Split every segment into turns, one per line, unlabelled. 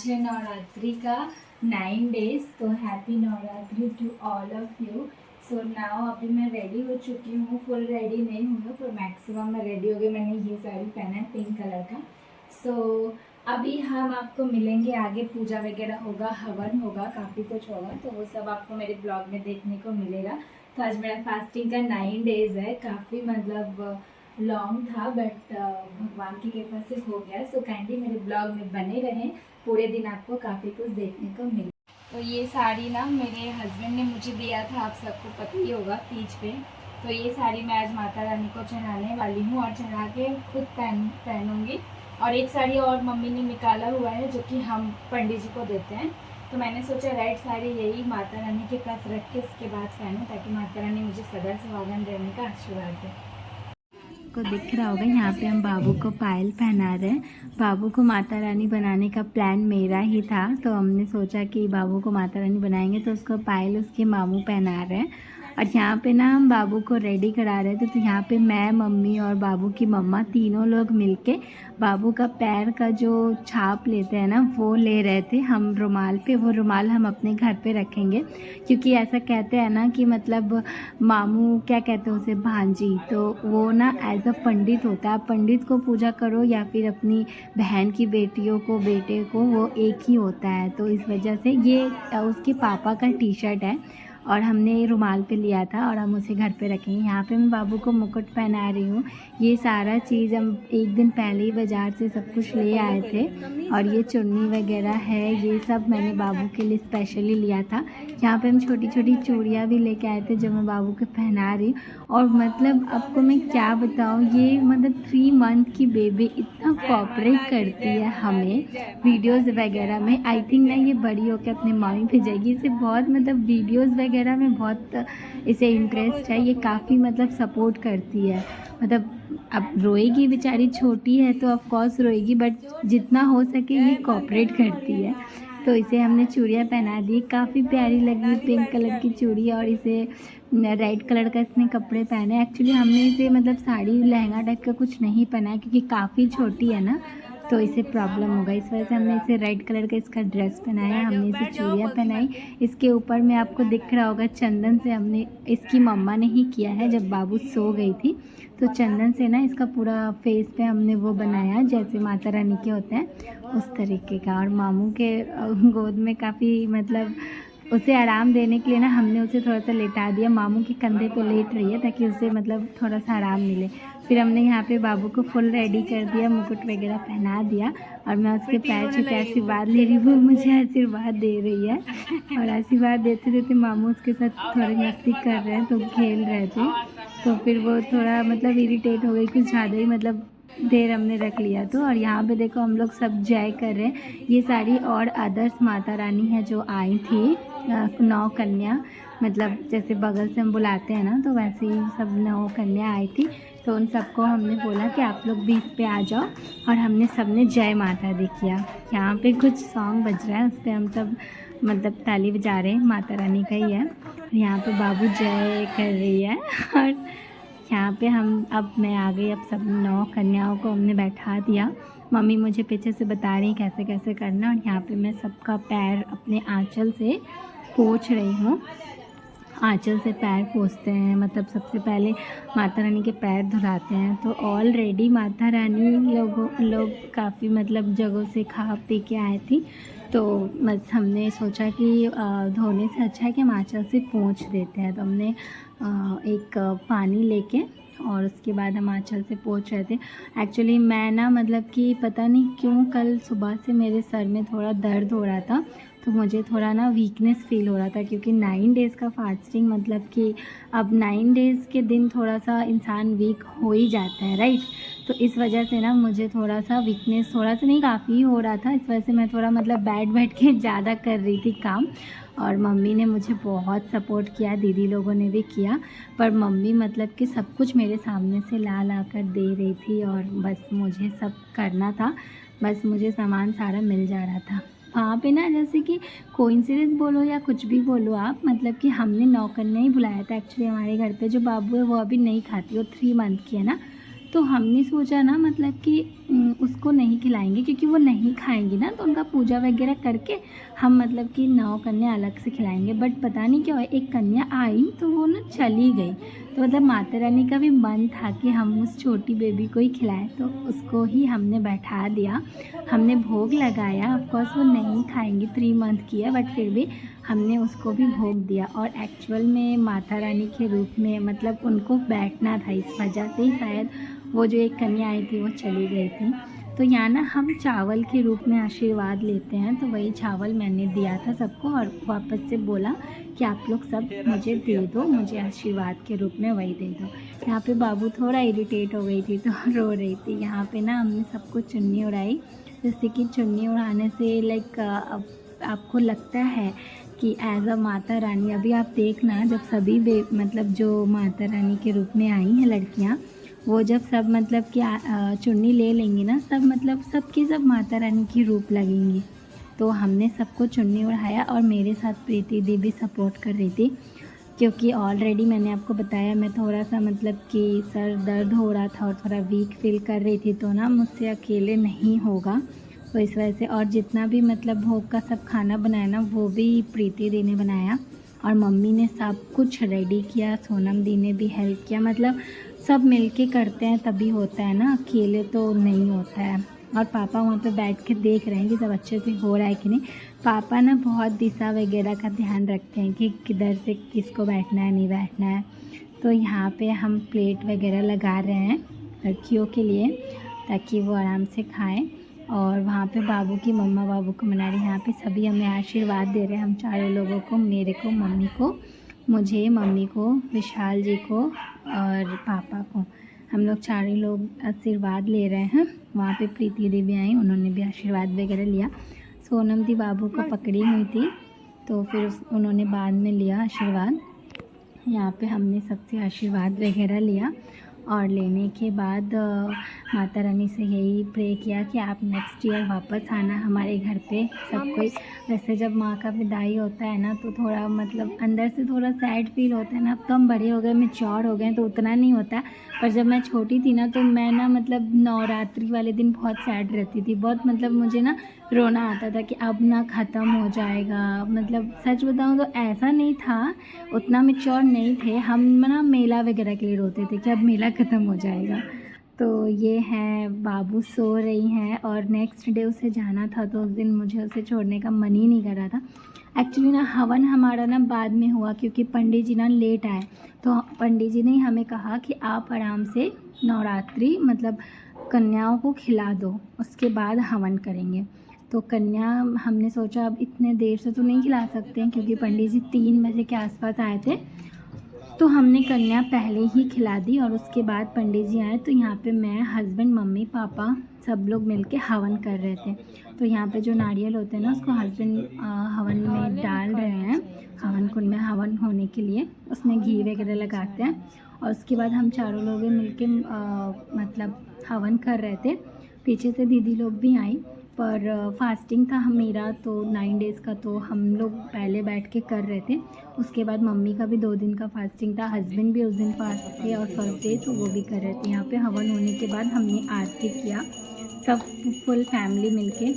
आज है नवरात्रि का 9 डेज। तो happy Navratri to all of you. So now अभी मैं रेडी हो चुकी हूँ, फुल रेडी नहीं हूँ पर मैक्सिमम मैं रेडी हो गई। मैंने ये साड़ी पहना है पिंक कलर का। सो अभी हम आपको मिलेंगे आगे, पूजा वगैरह होगा, हवन होगा, काफ़ी कुछ होगा, तो वो सब आपको मेरे ब्लॉग में देखने को मिलेगा। तो आज मेरा फास्टिंग का 9 डेज़ है, काफ़ी मतलब लॉन्ग था बट भगवान की कृपा से हो गया। सो काइंडली मेरे ब्लॉग में बने रहें, पूरे दिन आपको काफ़ी कुछ देखने को मिले। तो ये साड़ी ना मेरे हस्बैंड ने मुझे दिया था, आप सबको पता ही होगा, तीज पे। तो ये साड़ी मैं आज माता रानी को चढ़ाने वाली हूँ और चढ़ा के खुद पहनूँगी। और एक साड़ी और मम्मी ने निकाला हुआ है जो कि हम पंडित जी को देते हैं। तो मैंने सोचा रेड साड़ी यही माता रानी के पास रख के उसके बाद पहनूँ, ताकि माता रानी मुझे सदा सुहागन रहने का आशीर्वाद दे। को दिख रहा होगा, यहाँ पे हम बाबू को पायल पहना रहे हैं। बाबू को माता रानी बनाने का प्लान मेरा ही था, तो हमने सोचा कि बाबू को माता रानी बनाएंगे, तो उसको पायल उसके मामू पहना रहे हैं। और यहाँ पे ना हम बाबू को रेडी करा रहे थे। तो यहाँ पे मैं, मम्मी और बाबू की मम्मा तीनों लोग मिलके बाबू का पैर का जो छाप लेते हैं ना, वो ले रहे थे हम रुमाल पे। वो रुमाल हम अपने घर पे रखेंगे, क्योंकि ऐसा कहते हैं ना कि मतलब मामू क्या कहते हैं उसे, भांजी, तो वो ना एज अ पंडित होता है। आप पंडित को पूजा करो या फिर अपनी बहन की बेटियों को, बेटे को, वो एक ही होता है। तो इस वजह से ये उसके पापा का टी शर्ट है और हमने रुमाल पे लिया था और हम उसे घर पे रखेंगे। यहाँ पे मैं बाबू को मुकुट पहना रही हूँ। ये सारा चीज़ हम एक दिन पहले ही बाज़ार से सब कुछ ले आए थे। और ये चुन्नी वगैरह है, ये सब मैंने बाबू के लिए स्पेशली लिया था। यहाँ पे हम छोटी छोटी चूड़ियाँ भी लेके आए थे जो मैं बाबू को पहना रही हूँ। और मतलब आपको मैं क्या बताऊँ, ये मतलब 3 मंथ की बेबी इतना कोऑपरेट करती है हमें वीडियोस वगैरह में। आई थिंक ना ये बड़ी होकर अपने मम्मी भेजेगी। इसे बहुत मतलब वीडियोस वगैरह में बहुत इसे इंटरेस्ट है। ये काफ़ी मतलब सपोर्ट करती है। मतलब अब रोएगी, बेचारी छोटी है तो ऑफ कोर्स रोएगी, बट जितना हो सके ये कोऑपरेट करती है। तो इसे हमने चूड़ियाँ पहना दी, काफ़ी प्यारी लगी पिंक कलर की चूड़ी। और इसे रेड कलर का इसने कपड़े पहने। एक्चुअली हमने इसे मतलब साड़ी लहंगा टाइप का कुछ नहीं पहना, क्योंकि काफ़ी छोटी है ना, तो इसे प्रॉब्लम होगा। इस वजह से हमने इसे रेड कलर का इसका ड्रेस पहनाया, हमने इसे चूड़ियाँ पहनाई। इसके ऊपर में आपको दिख रहा होगा चंदन से हमने, इसकी मम्मा ने ही किया है जब बाबू सो गई थी, तो चंदन से ना इसका पूरा फेस पे हमने वो बनाया जैसे माता रानी के होते हैं उस तरीके का। और मामू के गोद में काफ़ी मतलब उसे आराम देने के लिए ना हमने उसे थोड़ा सा लेटा दिया। मामू के कंधे पे लेट रही है ताकि उसे मतलब थोड़ा सा आराम मिले। फिर हमने यहाँ पे बाबू को फुल रेडी कर दिया, मुकुट वगैरह पहना दिया। और मैं उसके पैर छू के आशीर्वाद ले रही हूँ, वो मुझे आशीर्वाद दे रही है। और आशीर्वाद देते देते मामू उसके साथ थोड़ी मस्ती कर रहे हैं, तो खेल रहे थे। तो फिर वो थोड़ा मतलब इरिटेट हो गई, कुछ ज़्यादा ही मतलब देर हमने रख लिया। तो और यहाँ पे देखो हम लोग सब जय कर रहे हैं। ये सारी और अदर्स माता रानी है जो आई थी, 9 कन्या, मतलब जैसे बगल से हम बुलाते हैं ना, तो वैसे ही सब 9 कन्या आई थी। तो उन सबको हमने बोला कि आप लोग भी इस पे आ जाओ, और हमने सबने जय माता दी किया। यहाँ पे कुछ सॉन्ग बज रहा है, उस पर हम सब मतलब ताली बजा रहे हैं, माता रानी का ही है। यहाँ पे बाबू जय कर रही है। और यहाँ पे हम, अब मैं आ गई, अब सब 9 कन्याओं को हमने बैठा दिया। मम्मी मुझे पीछे से बता रही कैसे कैसे करना। और यहाँ पे मैं सबका पैर अपने आंचल से पोंछ रही हूँ। आंचल से पैर पोंछते हैं, मतलब सबसे पहले माता रानी के पैर धुलाते हैं। तो ऑलरेडी माता रानी लोग काफ़ी मतलब जगहों से खा पी के आए थी, तो बस हमने सोचा कि धोने से अच्छा है कि हम आंचल से पोंछ देते हैं। तो हमने एक पानी लेके और उसके बाद हम आंचल से पोंछ रहे थे। एक्चुअली मैं ना मतलब कि पता नहीं क्यों कल सुबह से मेरे सर में थोड़ा दर्द हो रहा था, तो मुझे थोड़ा ना वीकनेस फ़ील हो रहा था, क्योंकि 9 डेज़ का फास्टिंग मतलब कि अब 9 डेज़ के दिन थोड़ा सा इंसान वीक हो ही जाता है, राइट। तो इस वजह से ना मुझे थोड़ा सा वीकनेस, थोड़ा सा नहीं काफ़ी हो रहा था। इस वजह से मैं थोड़ा मतलब बैठ के ज़्यादा कर रही थी काम। और मम्मी ने मुझे बहुत सपोर्ट किया, दीदी लोगों ने भी किया, पर मम्मी मतलब कि सब कुछ मेरे सामने से ला कर दे रही थी। और बस मुझे सब करना था, बस मुझे सामान सारा मिल जा रहा था वहाँ पे ना। जैसे कि कोइंसिडेंस बोलो या कुछ भी बोलो आप, मतलब कि हमने 9 कन्या ही बुलाया था। एक्चुअली हमारे घर पे जो बाबू है वो अभी नहीं खाती, वो 3 मंथ की है ना, तो हमने सोचा ना मतलब कि उसको नहीं खिलाएंगे, क्योंकि वो नहीं खाएंगी ना, तो उनका पूजा वगैरह करके हम मतलब कि 9 कन्या अलग से खिलाएंगे। बट पता नहीं क्या हुआ, एक कन्या आई तो वो ना चली गई। तो मतलब माता रानी का भी मन था कि हम उस छोटी बेबी को ही खिलाएं, तो उसको ही हमने बैठा दिया। हमने भोग लगाया। ऑफकोर्स वो नहीं खाएंगी, 3 मंथ की है, बट फिर भी हमने उसको भी भोग दिया। और एक्चुअल में माता रानी के रूप में मतलब उनको बैठना था, इस वजह से ही शायद वो जो एक कन्या आई थी वो चली गई थी। तो यहाँ ना हम चावल के रूप में आशीर्वाद लेते हैं, तो वही चावल मैंने दिया था सबको और वापस से बोला कि आप लोग सब मुझे दे दो, मुझे आशीर्वाद के रूप में वही दे दो। यहाँ पे बाबू थोड़ा इरिटेट हो गई थी तो रो रही थी। यहाँ पे ना हमने सबको चुन्नी उड़ाई, जैसे कि चुन्नी उड़ाने से लाइक आपको लगता है कि एज अ माता रानी, अभी आप देखना जब सभी मतलब जो माता रानी के रूप में आई हैं लड़कियाँ, वो जब सब मतलब कि चुन्नी ले लेंगी ना, सब मतलब सबकी सब माता रानी की रूप लगेंगी। तो हमने सबको चुन्नी उड़ाया और मेरे साथ प्रीति दी भी सपोर्ट कर रही थी, क्योंकि ऑलरेडी मैंने आपको बताया मैं थोड़ा सा मतलब कि सर दर्द हो रहा था और थोड़ा वीक फील कर रही थी, तो ना मुझसे अकेले नहीं होगा, तो इस वजह से। और जितना भी मतलब भोग का सब खाना बनाया ना, वो भी प्रीति दी ने बनाया और मम्मी ने सब कुछ रेडी किया, सोनम दी ने भी हेल्प किया। मतलब सब मिलके करते हैं तभी होता है ना, अकेले तो नहीं होता है। और पापा वहाँ पे बैठ के देख रहे हैं कि सब अच्छे से हो रहा है कि नहीं। पापा ना बहुत दिशा वगैरह का ध्यान रखते हैं कि किधर से किसको बैठना है, नहीं बैठना है। तो यहाँ पे हम प्लेट वगैरह लगा रहे हैं लड़कियों के लिए, ताकि वो आराम से खाएं। और वहाँ पे बाबू की मम्मा बाबू को मना रही। यहाँ पे सभी हमें आशीर्वाद दे रहे हैं, हम चारों लोगों को, मेरे को, मम्मी को, मुझे, मम्मी को, विशाल जी को और पापा को, हम लोग चारों लोग आशीर्वाद ले रहे हैं। वहाँ पे प्रीति दी भी आई, उन्होंने भी आशीर्वाद वगैरह लिया। सोनम दी बाबू को पकड़ी हुई थी, तो फिर उन्होंने बाद में लिया आशीर्वाद। यहाँ पे हमने सबसे आशीर्वाद वगैरह लिया और लेने के बाद माता रानी से यही प्रे किया कि आप नेक्स्ट ईयर वापस आना हमारे घर पे सब कोई। वैसे जब माँ का विदाई होता है ना, तो थोड़ा मतलब अंदर से थोड़ा सैड फील होता है ना। अब तो हम बड़े हो गए, मैच्योर हो गए, तो उतना नहीं होता। पर जब मैं छोटी थी ना, तो मैं ना मतलब नवरात्रि वाले दिन बहुत सैड रहती थी, बहुत मतलब मुझे ना रोना आता था कि अब ना ख़त्म हो जाएगा। मतलब सच बताऊँ तो ऐसा नहीं था, उतना मैच्योर नहीं थे हम ना, मेला वगैरह के लिए रोते थे कि अब मेला ख़त्म हो जाएगा। तो ये हैं, बाबू सो रही हैं और नेक्स्ट डे उसे जाना था, तो उस दिन मुझे उसे छोड़ने का मन ही नहीं कर रहा था। एक्चुअली ना हवन हमारा ना बाद में हुआ, क्योंकि पंडित जी ना लेट आए। तो पंडित जी ने हमें कहा कि आप आराम से नवरात्रि मतलब कन्याओं को खिला दो, उसके बाद हवन करेंगे। तो कन्या हमने सोचा अब इतने देर से तो नहीं खिला सकते हैं, क्योंकि पंडित जी 3 बजे के आसपास आए थे। तो हमने कन्या पहले ही खिला दी और उसके बाद पंडित जी आए। तो यहाँ पे मैं, हस्बैंड, मम्मी, पापा सब लोग मिलके हवन कर रहे थे। तो यहाँ पे जो नारियल होते हैं ना, उसको हस्बैंड हवन में डाल रहे हैं, हवन कुंड में हवन होने के लिए। उसमें घी वगैरह लगाते हैं और उसके बाद हम चारों लोग मिलके मतलब हवन कर रहे थे। पीछे से दीदी लोग भी आई, पर फास्टिंग था मेरा तो 9 डेज़ का, तो हम लोग पहले बैठ के कर रहे थे। उसके बाद मम्मी का भी 2 दिन का फास्टिंग था, हस्बैंड भी उस दिन फास्ट थे और फर्स्ट डे तो वो भी कर रहे थे। यहाँ पे हवन होने के बाद हमने आरती किया, सब फुल फैमिली मिलके।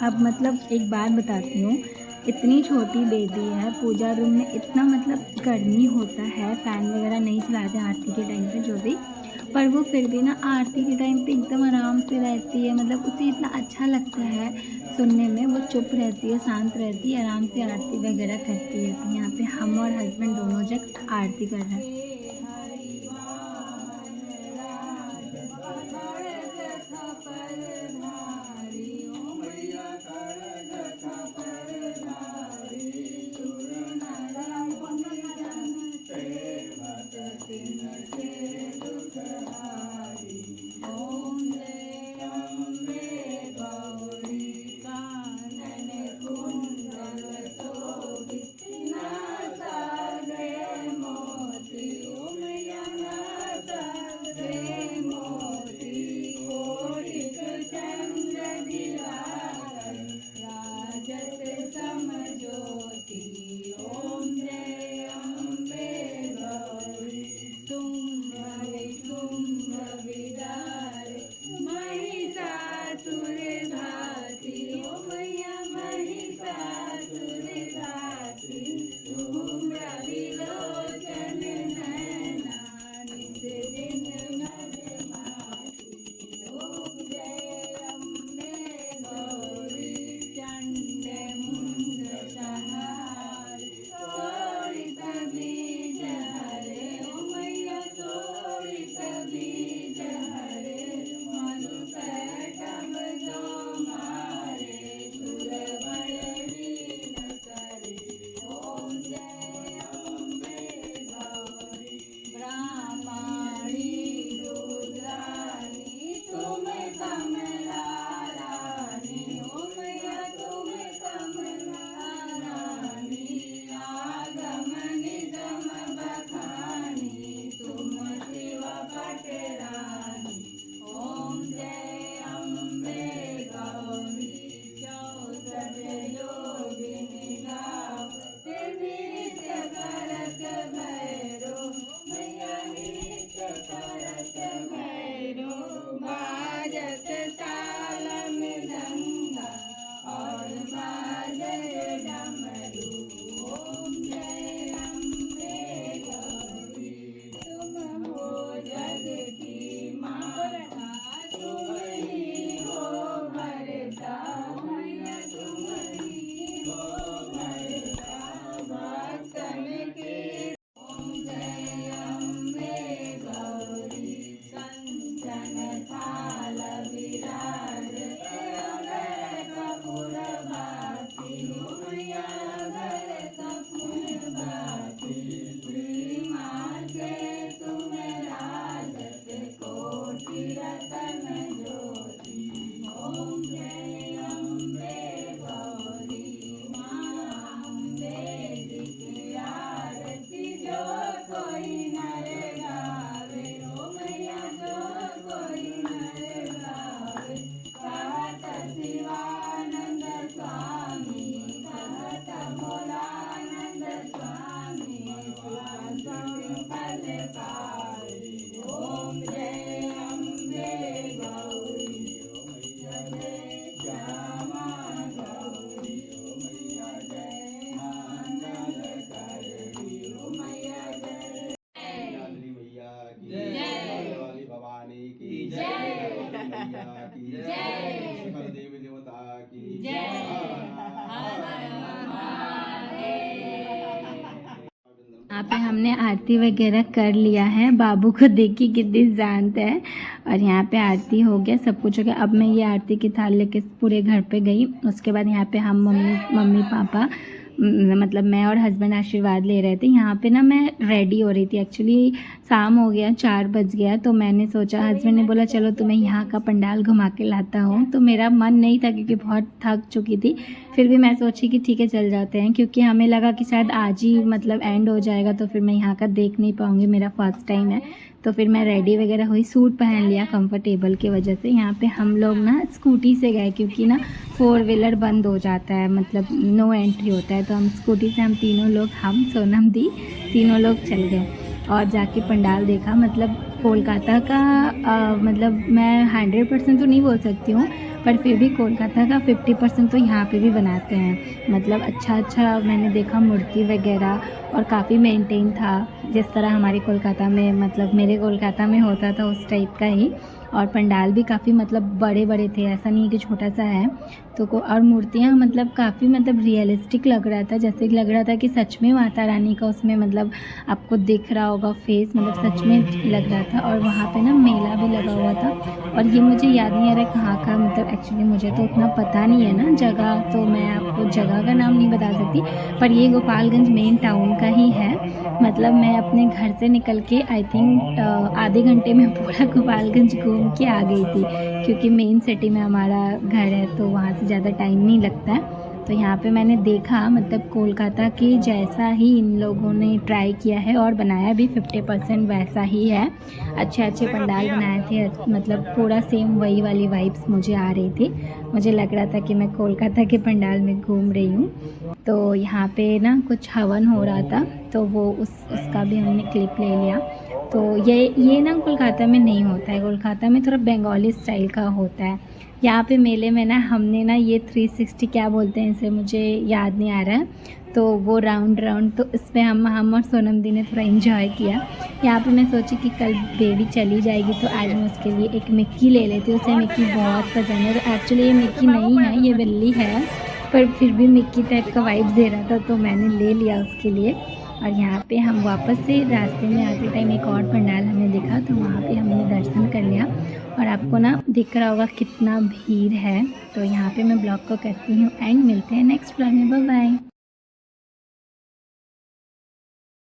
अब मतलब एक बात बताती हूँ, इतनी छोटी बेबी है, पूजा रूम में इतना मतलब गर्मी होता है, फ़ैन वगैरह नहीं चलाते आरती के टाइम पे जो भी, पर वो फिर भी ना आरती के टाइम पे एकदम आराम से रहती है। मतलब उसे इतना अच्छा लगता है सुनने में, वो चुप रहती है, शांत रहती है, आराम से आरती वगैरह करती है। तो यहाँ पे हम और हस्बैंड दोनों जग आरती कर रहे हैं। यहाँ पे हमने आरती वगैरह कर लिया है। बाबू को देखिए कितनी शांत है। और यहाँ पे आरती हो गया, सब कुछ हो गया। अब मैं ये आरती की थाल लेके पूरे घर पे गई। उसके बाद यहाँ पे हम मम्मी पापा मतलब मैं और हस्बैंड आशीर्वाद ले रहे थे। यहाँ पे ना मैं रेडी हो रही थी। एक्चुअली शाम हो गया, 4 बज गया, तो मैंने सोचा, हस्बैंड ने बोला चलो तुम्हें यहाँ का पंडाल घुमा के लाता हूँ। तो मेरा मन नहीं था क्योंकि बहुत थक चुकी थी। फिर भी मैं सोची कि ठीक है चल जाते हैं, क्योंकि हमें लगा कि शायद आज ही मतलब एंड हो जाएगा, तो फिर मैं यहाँ का देख नहीं पाऊँगी, मेरा फर्स्ट टाइम है। तो फिर मैं रेडी वगैरह हुई, सूट पहन लिया कंफर्टेबल की वजह से। यहाँ पे हम लोग ना स्कूटी से गए, क्योंकि ना 4 व्हीलर बंद हो जाता है, मतलब नो एंट्री होता है। तो हम स्कूटी से, हम तीनों लोग, हम सोनम दी तीनों लोग चल गए और जाके पंडाल देखा। मतलब कोलकाता का मतलब मैं 100% तो नहीं बोल सकती हूँ, पर फिर भी कोलकाता का 50% तो यहाँ पे भी बनाते हैं। मतलब अच्छा मैंने देखा, मूर्ति वगैरह, और काफ़ी मेंटेन था, जिस तरह हमारे कोलकाता में, मतलब मेरे कोलकाता में होता था उस टाइप का ही। और पंडाल भी काफ़ी मतलब बड़े थे, ऐसा नहीं है कि छोटा सा है। तो और मूर्तियाँ मतलब काफ़ी मतलब रियलिस्टिक लग रहा था, जैसे लग रहा था कि सच में माता रानी का उसमें मतलब आपको दिख रहा होगा फेस, मतलब सच में लग रहा था। और वहाँ पे ना मेला भी लगा हुआ था। और ये मुझे याद नहीं आ रहा है कहाँ का, मतलब एक्चुअली मुझे तो उतना पता नहीं है ना जगह, तो मैं आपको जगह का नाम नहीं बता सकती। पर ये गोपालगंज मेन टाउन का ही है। मतलब मैं अपने घर से निकल के आई थिंक आधे घंटे में पूरा गोपालगंज घूम के आ गई थी, क्योंकि मेन सिटी में हमारा घर है, तो वहाँ से ज़्यादा टाइम नहीं लगता है। तो यहाँ पे मैंने देखा, मतलब कोलकाता के जैसा ही इन लोगों ने ट्राई किया है, और बनाया भी 50% वैसा ही है। अच्छे पंडाल बनाए थे, मतलब पूरा सेम वही वाली वाइब्स मुझे आ रही थी। मुझे लग रहा था कि मैं कोलकाता के पंडाल में घूम रही हूँ। तो यहाँ पे ना कुछ हवन हो रहा था, तो वो उसका भी हमने क्लिप ले लिया। तो ये ना कोलकाता में नहीं होता है, कोलकाता में थोड़ा बंगाली स्टाइल का होता है। यहाँ पे मेले में ना हमने ना ये 360 क्या बोलते हैं इसे, मुझे याद नहीं आ रहा है, तो वो राउंड, तो इसमें हम और सोनम दी ने थोड़ा इन्जॉय किया। यहाँ पे मैं सोची कि कल बेबी चली जाएगी, तो आज मैं उसके लिए एक मिक्की ले लेती हूँ। उसे मिक्की बहुत पसंद है। तो एक्चुअली ये मिक्की नहीं है, ये बिल्ली है, पर फिर भी मिक्की टाइप का वाइब्स दे रहा था, तो मैंने ले लिया उसके लिए। और यहाँ पे हम वापस से रास्ते में आते टाइम एक और पंडाल हमें दिखा, तो वहाँ पे हमने दर्शन कर लिया। और आपको ना दिख रहा होगा कितना भीड़ है। तो यहाँ पे मैं ब्लॉग को करती हूँ एंड, मिलते हैं नेक्स्ट ब्लॉग में। Bye bye.